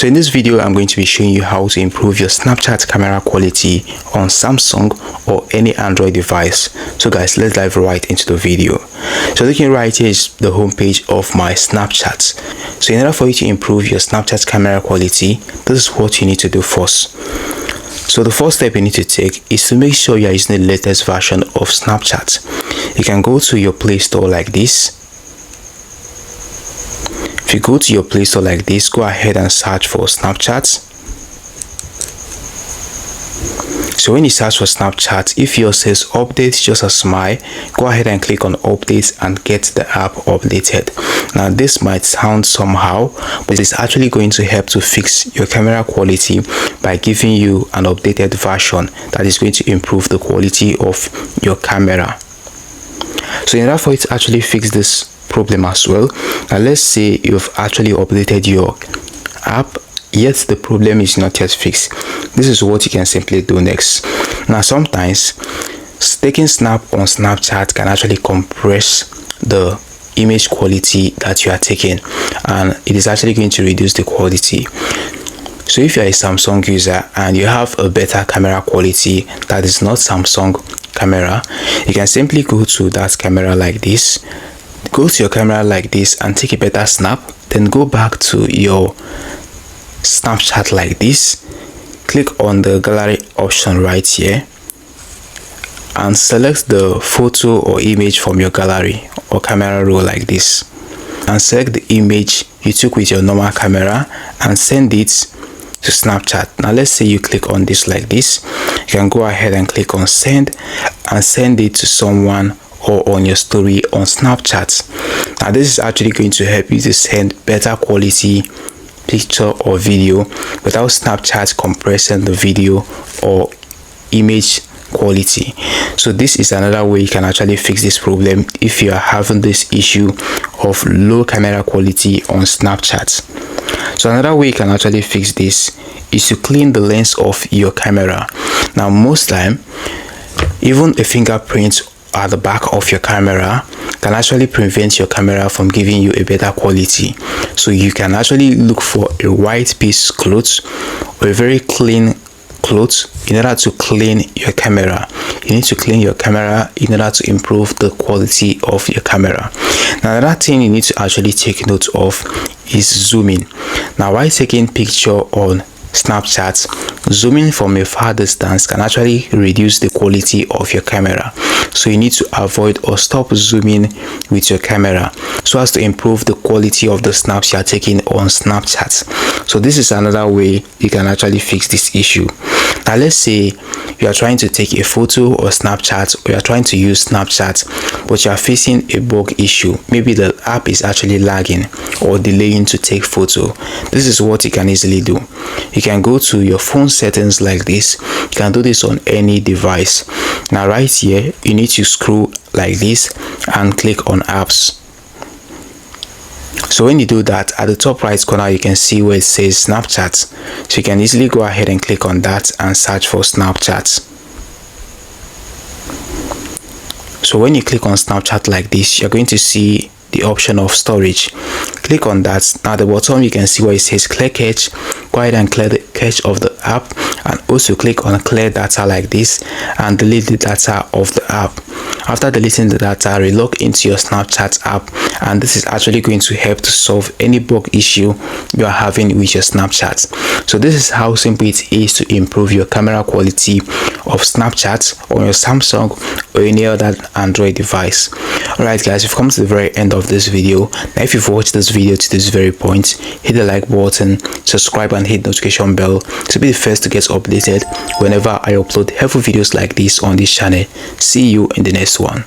So in this video, I'm going to be showing you how to improve your Snapchat camera quality on Samsung or any Android device. So guys, let's dive right into the video. So looking right here is the home page of my Snapchat. So in order for you to improve your Snapchat camera quality, this is what you need to do first. So the first step you need to take is to make sure you are using the latest version of Snapchat. You can go to your Play Store like this. If you go to your Play Store like this, go ahead and search for Snapchat. So when you search for Snapchat, if yours says update just a smile, go ahead and click on update and get the app updated. Now this might sound somehow, but it's actually going to help to fix your camera quality by giving you an updated version that is going to improve the quality of your camera. So in order for it to actually fix this problem as well, now let's say you've actually updated your app, yet the problem is not yet fixed. This is what you can simply do next. Now sometimes taking snap on Snapchat can actually compress the image quality that you are taking, and it is actually going to reduce the quality. So if you are a Samsung user and you have a better camera quality that is not Samsung camera, you can simply go to that camera like this. Go to your camera like this and take a better snap, then go back to your Snapchat like this. Click on the gallery option right here and select the photo or image from your gallery or camera roll like this, and select the image you took with your normal camera and send it to Snapchat. Now let's say you click on this like this, you can go ahead and click on send and send it to someone or on your story on Snapchat. Now this is actually going to help you to send better quality picture or video without Snapchat compressing the video or image quality. So this is another way you can actually fix this problem if you are having this issue of low camera quality on Snapchat. So another way you can actually fix this is to clean the lens of your camera. Now most time, even a fingerprint at the back of your camera can actually prevent your camera from giving you a better quality. So you can actually look for a white piece cloth or a very clean cloth in order to clean your camera. You need to clean your camera in order to improve the quality of your camera. Now another thing you need to actually take note of is zooming. Now while taking picture on Snapchat, zooming from a far distance can actually reduce the quality of your camera. So you need to avoid or stop zooming with your camera so as to improve the quality of the snaps you are taking on Snapchat. So this is another way you can actually fix this issue. Now let's say you are trying to take a photo or Snapchat, or you are trying to use Snapchat but you are facing a bug issue. Maybe the app is actually lagging or delaying to take photo. This is what you can easily do. You can go to your phone settings like this. You can do this on any device. Now right here, you need to scroll like this and click on apps. So when you do that, at the top right corner you can see where it says Snapchat. So you can easily go ahead and click on that and search for Snapchat. So when you click on Snapchat like this, you're going to see the option of storage. Click on that. Now at the bottom you can see where it says clear cache. Go ahead and clear the cache of the app, and also click on clear data like this and delete the data of the app. After deleting the data, relog into your Snapchat app, and this is actually going to help to solve any bug issue you are having with your Snapchat. So this is how simple it is to improve your camera quality of Snapchat on your Samsung or any other Android device. Alright guys, we've come to the very end of this video. Now if you've watched this video to this very point, hit the like button, subscribe and hit the notification bell to be the first to get updated whenever I upload helpful videos like this on this channel. See you in the next one.